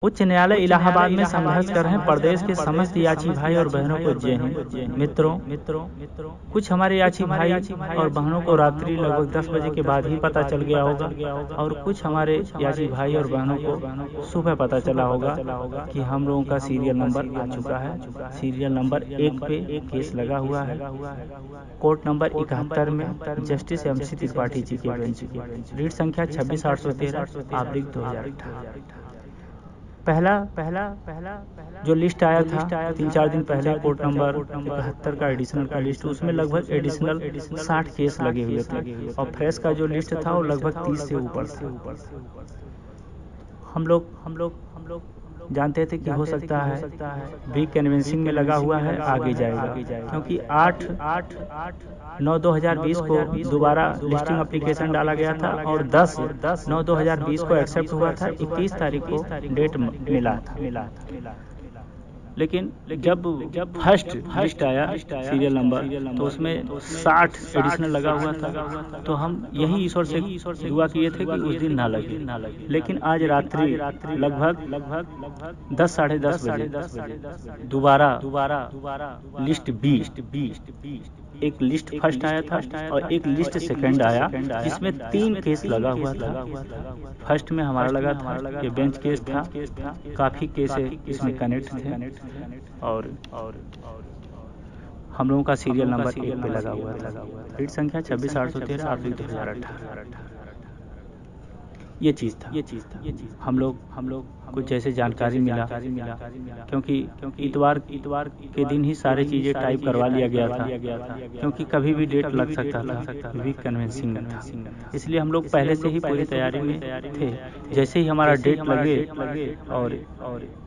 उच्च न्यायालय इलाहाबाद में संघर्ष कर रहे प्रदेश के समस्त याची भाई और बहनों को जय हिंद। मित्रों, कुछ हमारे याची भाई और बहनों को रात्रि लगभग 10 बजे के बाद ही पता चल गया होगा और कुछ हमारे याची भाई और बहनों को सुबह पता चला होगा कि हम लोगों का सीरियल नंबर आ चुका है। सीरियल नंबर 1 पे केस लगा हुआ है कोर्ट नंबर 71 में जस्टिस MC त्रिपाठी जी के बेंच की। रीट संख्या 26/813/2018। पहला जो लिस्ट आया था 3-4 दिन पहले कोर्ट नंबर 71 का एडिशनल का लिस्ट, उसमें लगभग एडिशनल 60 केस लगे हुए थे और फ्रेश का जो लिस्ट था वो लगभग 30 से ऊपर था। हम लोग जानते थे कि हो सकता है वीक कन्वेंसिंग में लगा हुआ है, आगे जाएगा, क्योंकि 8/9/2020 को दोबारा लिस्टिंग एप्लीकेशन डाला गया था और 10/9/2020 को एक्सेप्ट हुआ था। 21 तारीख को डेट मिला था। लेकिन जब फर्स्ट लिस्ट आया सीरियल नंबर तो उसमें 60 एडिशनल लगा हुआ था, तो हम यही ईश्वर से दुआ किए थे कि उस दिन ना लगे। लेकिन आज रात्रि लगभग 10 साढ़े 10 बजे दोबारा लिस्ट बी, एक लिस्ट फर्स्ट आया था और एक लिस्ट सेकंड आया जिसमें 3 केस लगा हुआ था। फर्स्ट में हमारा लगा था, ये बेंच केस था, काफ़ी केस इसमें कनेक्ट थे और हम लोगों का सीरियल नंबर 1 पे लगा हुआ था। रीट संख्या 26/813/2018। ये चीज़ था। हम लोग कुछ जैसे जानकारी मिला, क्योंकि इतवार के दिन ही सारी चीज़ें टाइप करवा लिया गया था, क्योंकि कभी भी डेट लग सकता था, वीक कन्वेंसिंग में था। इसलिए हम लोग पहले से ही पूरी तैयारी में थे। जैसे ही हमारा डेट लगे और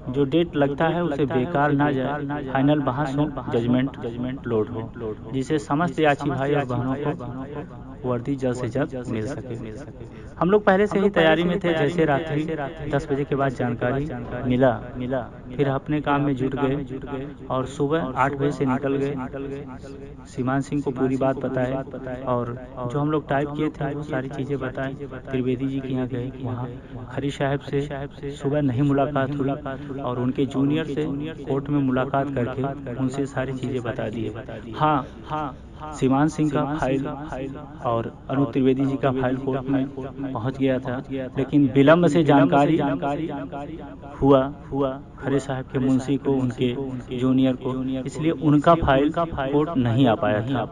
जो डेट लगता है उसे बेकार ना जाए, फाइनल बहस हो, जजमेंट लोड हो, जिसे समस्त याची भाई और बहनों को वर्दी जल्द से जल्द मिल सके। हम लोग पहले से ही तैयारी में थे। जैसे रात्रि 10 बजे के बाद जानकारी मिला, फिर अपने काम में जुट गए और सुबह 8 बजे से निकल गए। सीमान सिंह को पूरी बात बताए और जो हम लोग टाइप किए थे वो सारी चीज़ें बताएं। त्रिवेदी जी के यहाँ गए, वहाँ खरी साहब से सुबह नहीं मुलाकात हुई और उनके जूनियर से कोर्ट में मुलाकात करके उनसे सारी चीज़ें बता दिए। हाँ, सीमान सिंह का फाइल और अनु त्रिवेदी जी का फाइल कोर्ट में पहुंच गया था, लेकिन विलम्ब से जानकारी हुआ खरे साहब के मुंशी को, उनके जूनियर को, इसलिए उनका फाइल कोर्ट नहीं आ पाया था।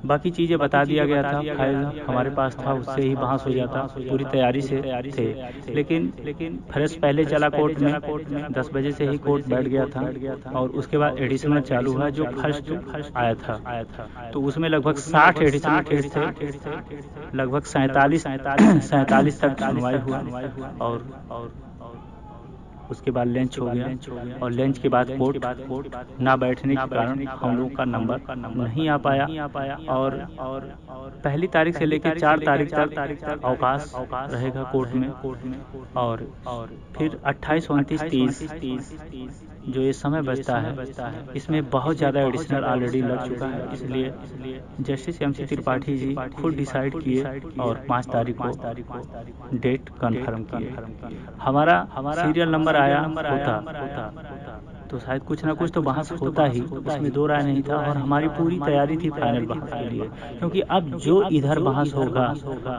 बाकी चीज़ें बता दिया गया था, फाइल हमारे पास था, उससे ही बहस हो जाता, पूरी तैयारी से थे। लेकिन फ्रेश पहले चला कोर्ट में, 10 बजे से ही कोर्ट बैठ गया था और उसके बाद एडिशनल चालू हुआ जो फर्स्ट आया था। तो उसमें लगभग 60 एडिशनल केस थे, लगभग 47 तक सुनवाई हुआ और उसके बाद लंच हो गया और लंच के बाद कोर्ट ना बैठने के कारण हम लोगों का नंबर नहीं आ पाया और पहली तारीख से लेकर 4 तारीख तक अवकाश रहेगा कोर्ट में और फिर 28, 29, 30 जो ये समय बचता है, इसमें बहुत ज़्यादा एडिशनल ऑलरेडी लग चुका है। इसलिए जस्टिस MC त्रिपाठी जी खुद डिसाइड किए और 5 तारीख को डेट कन्फर्म किए। हमारा सीरियल नंबर आया होता तो शायद कुछ ना कुछ तो बहस होता ही, इसमें दो राय नहीं था और हमारी पूरी तैयारी थी फाइनल बहस के लिए, क्योंकि अब जो इधर बहस होगा,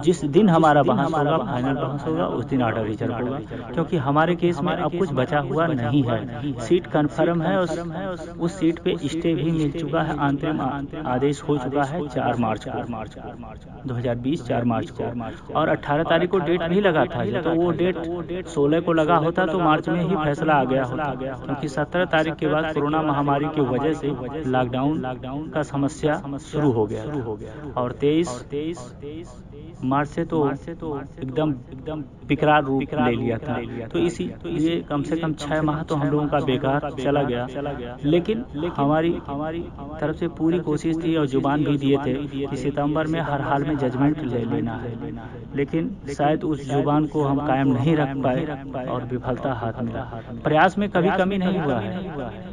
जिस दिन हमारा बहस होगा, फाइनल बहस होगा, उस दिन ऑर्डर रिजर्व होगा, क्योंकि हमारे केस में अब कुछ बचा हुआ नहीं है। सीट कन्फर्म है, उस सीट पे स्टे भी मिल चुका है, अंतरिम आदेश हो चुका है 4 मार्च को 2020 4 मार्च को, और 18 तारीख को डेट भी लगा था। तो वो डेट 16 को लगा होता तो मार्च में ही फैसला आ गया होता, क्योंकि 17 तारीख के बाद कोरोना महामारी की वजह से लॉकडाउन का समस्या शुरू हो गया और 23 मार्च से तो एकदम विकराल रूप ले लिया था। तो इसीलिए कम से कम 6 माह तो हम लोगों का बेकार चला गया। लेकिन हमारी तरफ से पूरी कोशिश थी और जुबान भी दिए थे कि सितंबर में हर हाल में जजमेंट ले लेना है, लेकिन शायद उस जुबान को हम कायम नहीं रख पाए और विफलता हाथ मिला। प्रयास में कभी कमी नहीं हुआ है,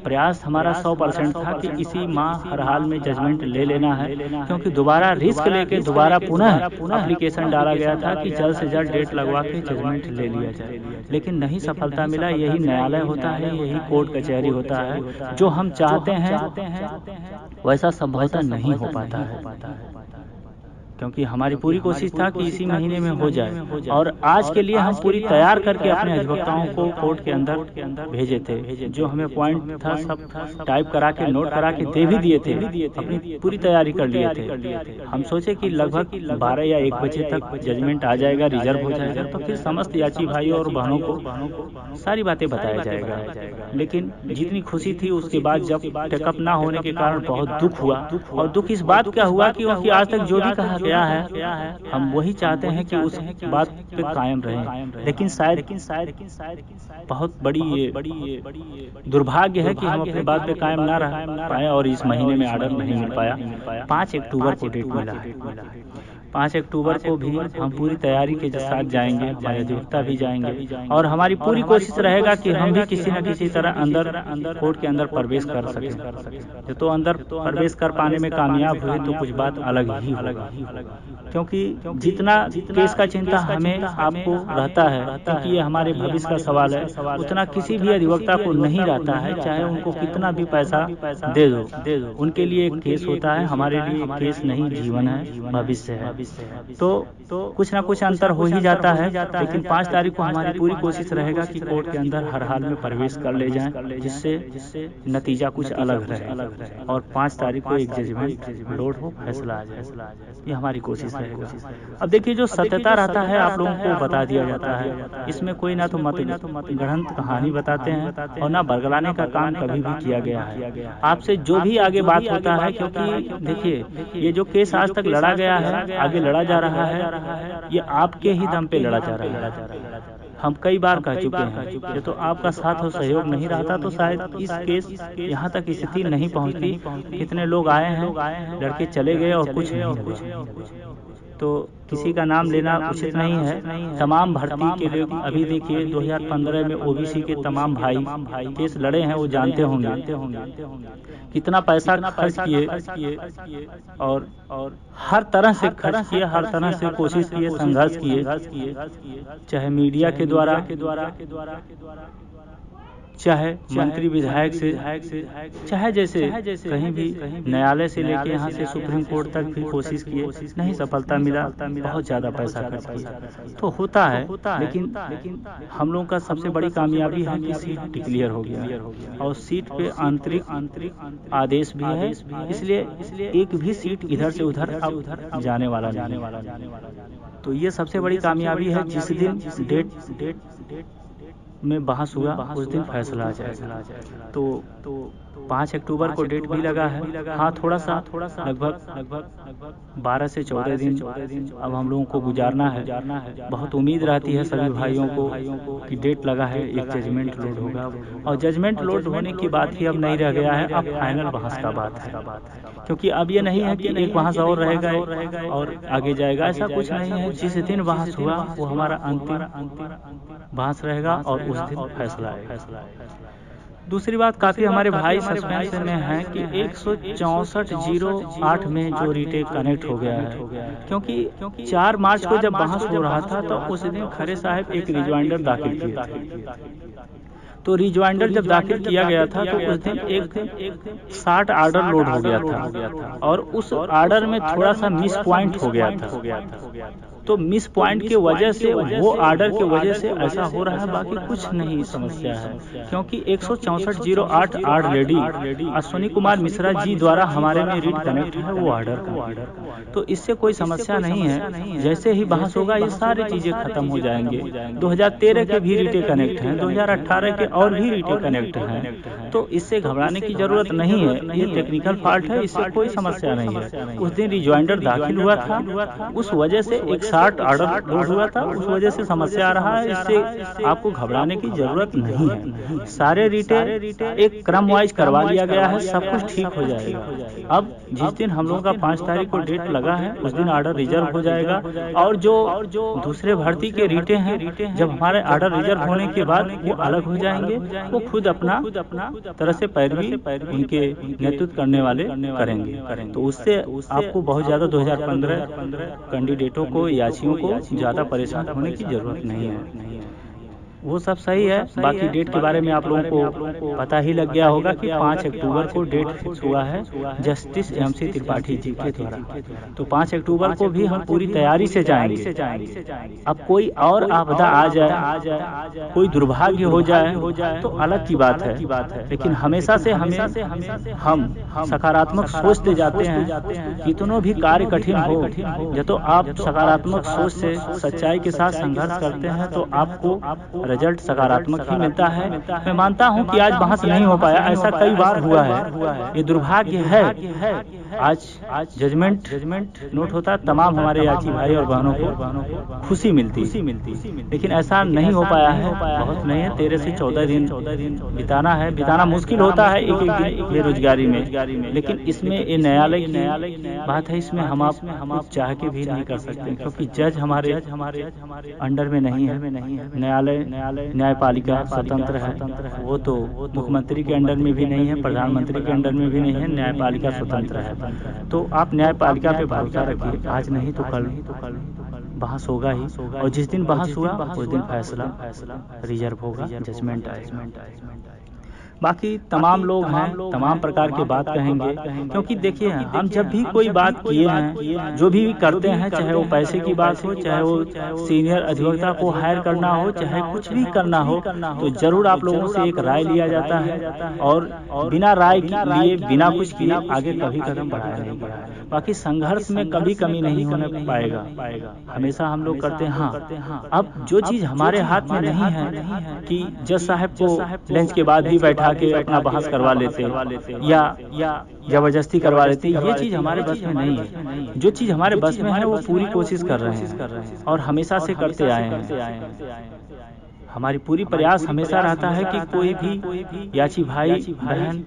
प्रयास हमारा 100% था कि इसी माह हर हाल में जजमेंट ले लेना है, क्योंकि दोबारा रिस्क लेके दोबारा पुनः एप्लीकेशन डाला गया था कि जल्द से जल्द डेट लगवा के जजमेंट ले लिया जाए, लेकिन नहीं सफलता मिला। यही न्यायालय होता है, यही कोर्ट कचहरी होता है। जो हम चाहते हैं वैसा संभवतः नहीं हो पाता है, क्योंकि हमारी पूरी कोशिश था कि इसी महीने में हो जाए, और आज के लिए हम पूरी तैयार करके अपने अधिवक्ताओं को कोर्ट के अंदर भेजे थे। जो हमें पॉइंट था सब टाइप करा के नोट करा के दे भी दिए थे, अपनी पूरी तैयारी कर लिए थे। हम सोचे कि लगभग 12 या 1 बजे तक जजमेंट आ जाएगा, रिजर्व हो जाएगा, तो फिर समस्त याची भाइयों और बहनों को सारी बातें बताया जाएगा। लेकिन जितनी खुशी थी उसके बाद जब टेकअप ना होने के कारण बहुत दुख हुआ, और दुख इस बात का हुआ कि उनकी आज तक जो भी कहा गया है हम वही चाहते हैं कि उस बात पे कायम रहें। लेकिन शायद बहुत बड़ी दुर्भाग्य है कि हम अपने बात पे कायम ना रह पाए और इस महीने में ऑर्डर नहीं मिल पाया। 5 अक्टूबर को डेट मिला है। 5 अक्टूबर को भी हम पूरी तैयारी के साथ जाएंगे, हमारे अधिवक्ता भी जाएंगे, और हमारी पूरी कोशिश रहेगा कि हम भी किसी न किसी तरह अंदर कोर्ट के अंदर प्रवेश कर सकें। तो अंदर प्रवेश कर पाने में कामयाब हुए तो कुछ बात अलग ही होगा, क्योंकि जितना केस का चिंता हमें आपको रहता है, क्योंकि ये हमारे भविष्य का सवाल है, उतना किसी भी अधिवक्ता को नहीं रहता है, चाहे उनको कितना भी पैसा दे दो। उनके लिए एक केस होता है, हमारे लिए एक केस नहीं जीवन है, भविष्य है। तो कुछ ना कुछ अंतर हो ही जाता है, लेकिन 5 तारीख को हमारी पूरी कोशिश रहेगा कि कोर्ट के अंदर हर हाल में प्रवेश कर ले जाएं, जिससे नतीजा कुछ अलग रहे और 5 तारीख को एक जजमेंट लोड हो, फैसला आ जाए। ये हमारी कोशिश रहेगा। अब देखिए, जो सत्यता रहता है आप लोगों को बता दिया जाता है, इसमें कोई ना तो गढ़ंत कहानी बताते हैं और ना बरगलाने का काम कभी भी किया गया है। आपसे जो भी आगे बात होता है, क्योंकि देखिए ये जो केस आज तक लड़ा गया है, आगे लड़ा जा रहा है, ये आपके ही दम पे लड़ा जा रहा है। हम कई बार कह चुके हैं, ये तो आपका साथ और सहयोग नहीं रहता तो शायद इस केस यहाँ तक स्थिति नहीं पहुँचती। कितने लोग आए हैं, लड़के चले गए और कुछ नहीं हुआ। तो किसी का नाम लेना उचित नहीं है। तमाम भर्ती के लिए अभी देखिए 2015 में ओबीसी के तमाम भाई केस लड़े हैं, वो जानते होंगे कितना पैसा खर्च किए और हर तरह से खर्च किए, हर तरह से कोशिश किए, संघर्ष किए, चाहे मीडिया के द्वारा, चाहे मंत्री विधायक से, चाहे जैसे कहीं भी न्यायालय से लेके यहाँ से सुप्रीम कोर्ट तक भी कोशिश किए, नहीं सफलता मिला। बहुत ज़्यादा पैसा खर्च किया तो होता है, लेकिन हम लोगों का सबसे बड़ी कामयाबी है कि सीट डिक्लेयर हो गया और सीट पे आंतरिक आदेश भी है, इसलिए एक भी सीट इधर से उधर अब जाने वाला नहीं। तो ये सबसे बड़ी कामयाबी है। जिस दिन डेट में बहस हुआ उस दिन फैसला आ जाएगा। तो 5 अक्टूबर को डेट भी लगा है। हाँ, थोड़ा सा लगभग 12 से 14 दिन अब हम लोगों को गुजारना है। बहुत उम्मीद रहती है सभी भाइयों को कि डेट लगा है, एक जजमेंट लोड होगा, और जजमेंट लोड होने की बात ही अब नहीं रह गया है, अब फाइनल बहस का बात है। क्योंकि अब ये नहीं है कि एक बहस और रहेगा और आगे जाएगा, ऐसा कुछ नहीं है। जिस दिन बहस हुआ वो हमारा अंतिम बहस रहेगा और उस दिन फैसला आएगा। दूसरी बात, काफी हमारे भाई सस्पेंस में हैं कि 16408 में जो रीटेक कनेक्ट हो गया है, क्योंकि 4 मार्च को जब बहस हो रहा था तो उस दिन खरे साहब एक रिजवाइंडर दाखिल किए थे। तो रिजवाइंडर जब दाखिल किया गया था तो उस दिन एक 60 ऑर्डर लोड हो गया था और उस ऑर्डर में थोड़ा सा मिस पॉइंट हो गया था। तो मिस पॉइंट की वजह से, वो ऑर्डर की वजह से ऐसा हो रहा है, बाकी कुछ नहीं समस्या है। क्योंकि 16408 ऑलरेडी अश्विनी कुमार मिश्रा जी द्वारा हमारे में रीट कनेक्ट है वो ऑर्डर का, तो इससे कोई समस्या नहीं है। जैसे ही बहस होगा ये सारी चीजें खत्म हो जाएंगे। 2013 के भी रीटे कनेक्ट हैं, 2018 के और भी रीटे कनेक्ट हैं, तो इससे घबराने की जरूरत नहीं है। ये टेक्निकल फॉल्ट है, इससे कोई समस्या नहीं है। उस दिन रिजॉइंडर दाखिल हुआ था, उस वजह से एक 160 ऑर्डर लोड हुआ था, उस वजह से समस्या आ रहा है। इससे आपको घबराने की जरूरत नहीं है। सारे रिटेल एक क्रम वाइज करवा लिया गया है, सब कुछ ठीक हो जाएगा। अब जिस दिन हम लोगों का 5 तारीख को डेट लगा है उस दिन ऑर्डर रिजर्व हो जाएगा। और जो दूसरे भर्ती के रीटे हैं, जब हमारे ऑर्डर रिजर्व होने के बाद वो अलग हो जाएंगे, वो खुद अपना तरह से पैरवी उनके नेतृत्व करने वाले करेंगे। तो उससे आपको बहुत ज्यादा 2015 कैंडिडेटों को, याचियों को ज्यादा परेशान होने की जरूरत नहीं है। वो सब सही है। बाकी डेट के बारे में आप लोगों को पता ही लग गया होगा कि 5 अक्टूबर को डेट फिक्स हुआ है जस्टिस MC त्रिपाठी जी के द्वारा। तो 5 अक्टूबर को भी हम पूरी तैयारी से जाएंगे। अब कोई और आपदा आ जाए, कोई दुर्भाग्य हो जाए तो अलग की बात है, लेकिन हमेशा से हम सकारात्मक सोचते जाते हैं। कितनों भी कार्य कठिन हो, जब तो आप सकारात्मक सोच से सच्चाई के साथ संघर्ष करते हैं तो आपको रिजल्ट सकारात्मक ही मिलता है। मैं मानता हूं कि आज बहस नहीं हो पाया, ऐसा कई बार हुआ है, ये दुर्भाग्य है। आज जजमेंट नोट होता, तमाम हमारे याची भाई और बहनों को खुशी मिलती, लेकिन ऐसा नहीं हो पाया है। बहुत नहीं है, 13 से 14 दिन बिताना मुश्किल होता है एक दिन बेरोजगारी में। लेकिन इसमें ये न्यायालय की बात है, इसमें हम आप चाह के भी नहीं कर सकते, क्योंकि जज हमारे अंडर में नहीं है। न्यायपालिका स्वतंत्र है, वो तो मुख्यमंत्री के अंडर में भी नहीं है, प्रधानमंत्री के अंडर में भी नहीं है। न्यायपालिका स्वतंत्र है, तो आप न्यायपालिका पे भरोसा रखिए। आज नहीं तो कल बहस होगा ही, और जिस दिन बहस हुआ उस दिन फैसला रिजर्व होगा, जजमेंट आएगा। बाकी तमाम लोग हैं, तमाम प्रकार की बात कहेंगे, क्योंकि देखिए हम जब भी कोई बात किए हैं, जो भी करते हैं, चाहे वो पैसे की बात हो, चाहे वो सीनियर अधिवक्ता को हायर करना हो, चाहे कुछ भी करना हो, तो जरूर आप लोगों से एक राय लिया जाता है, और बिना राय लिए, बिना कुछ किए आगे कभी कदम बढ़ाया नहीं गया। बाकी संघर्ष में कभी कमी नहीं होने पाएगा, हमेशा हम लोग करते हैं। हाँ, अब जो चीज हमारे हाथ में नहीं है कि जज साहब को लंच के बाद भी बैठा के अपना बहस करवा लेते या जबरदस्ती करवा लेते, ये चीज हमारे बस में नहीं है। जो चीज हमारे बस में है वो पूरी कोशिश कर रहे हैं और हमेशा से करते आए हैं। हमारी पूरी प्रयास हमेशा रहता है कि कोई भी याची भाई बहन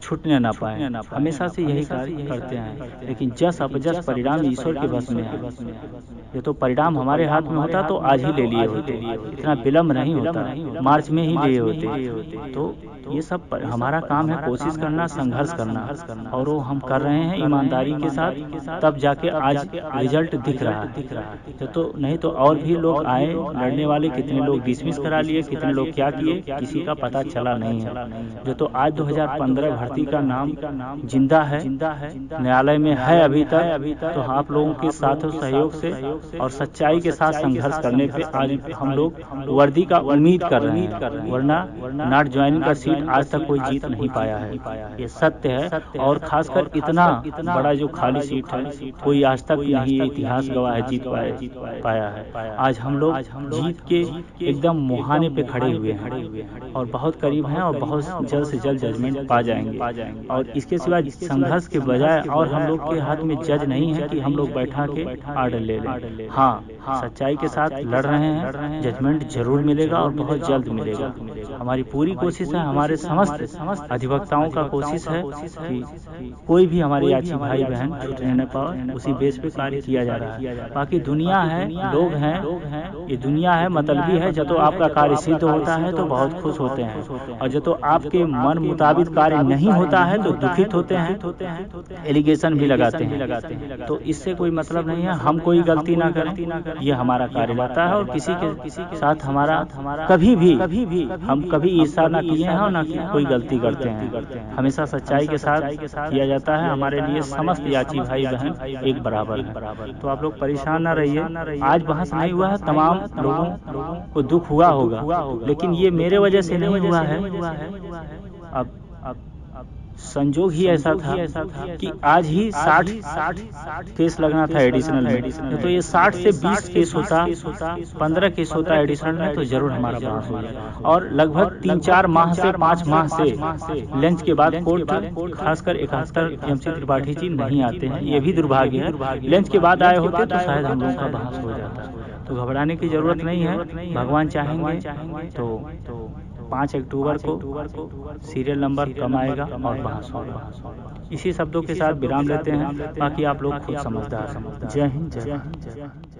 छूटने ना पाए, हमेशा से यही कार्य करते हैं। लेकिन जस अपजस परिणाम ईश्वर के बस में है। ये तो परिणाम हमारे हाथ में होता तो आज ही ले लिए होते, इतना विलम्ब नहीं होता, मार्च में ही लिए होते। तो ये सब हमारा काम है, कोशिश करना, संघर्ष करना, और वो हम कर रहे हैं ईमानदारी के साथ, तब जाके आज रिजल्ट दिख रहा है। तो नहीं तो और भी लोग आए लड़ने वाले, कितने लोग डिसमिस करा लिए, कितने लोग क्या किए, किसी का पता चला नहीं है। जो तो आज 2015 भर्ती का नाम जिंदा है, न्यायालय में है अभी तक। तो आप लोगों के साथ सहयोग से और सच्चाई के साथ संघर्ष करने पे आज हम लोग वर्दी का उम्मीद कर रहे हैं, वरना नॉट ज्वाइनिंग का सीट आज तक कोई जीत नहीं पाया है, ये सत्य है। और खासकर इतना बड़ा जो खाली सीट है, कोई आज तक नहीं इतिहास गवाह है जीत पाया है। आज हम लोग जीत के एकदम मुहाने पे खड़े हुए हैं और बहुत करीब हैं, और बहुत जल्द से जल्द जजमेंट पा जाएंगे। और इसके सिवा संघर्ष के बजाय और हम लोग के हाथ में जज नहीं है कि हम लोग बैठा के ऑर्डर ले लें। हाँ, सच्चाई के साथ लड़ रहे हैं, जजमेंट जरूर मिलेगा और बहुत जल्द मिलेगा। हमारी पूरी कोशिश है, हमारे समस्त अधिवक्ताओं का कोशिश है कि कोई भी हमारे याची भाई बहन छूटने न पाए, उसी बेस पे कार्य किया जा रहा है। बाकी दुनिया है, लोग हैं, ये दुनिया है, मतलबी है। जब तो आपका कार्य सिद्ध होता है तो बहुत खुश होते हैं, और जब तो आपके मन मुताबिक कार्य नहीं होता है तो दुखित होते हैं, एलिगेशन भी लगाते हैं। तो इससे कोई मतलब नहीं है, हम कोई गलती ना करें, ये हमारा कार्य रहता है। और किसी के साथ हमारा कभी भी हम कभी ईर्ष्या ना किए हैं और ना कोई गलती करते हैं। हमेशा सच्चाई के साथ किया जाता है। हमारे लिए समस्त याची भाई बहन एक बराबर है। तो आप लोग परेशान ना रहिए। आज बहस नहीं हुआ है, तमाम लोगों को दुख हुआ होगा, लेकिन ये मेरे वजह से नहीं हुआ है। अब संजोग ही ऐसा था कि आज ही 60 केस लगना था एडिशनल में, तो ये 60 से 20 केस होता, 15 केस होता एडिशनल में, तो जरूर हमारा बहस हो जाए। और लगभग 3-4 माह से 5 माह से लंच के बाद कोर्ट, खासकर 71 एमसी त्रिपाठी जी नहीं आते हैं, ये भी दुर्भाग्य है। लंच के बाद आए होते तो शायद हम लोगों का बहस हो जाता। तो घबराने की जरूरत नहीं है, भगवान चाहेंगे तो 5 अक्टूबर को सीरियल नंबर कम आएगा और बहस होगा। इसी शब्दों के साथ विराम लेते हैं, बाकी आप लोग खुद समझदार। जय हिंद, जय हिंद।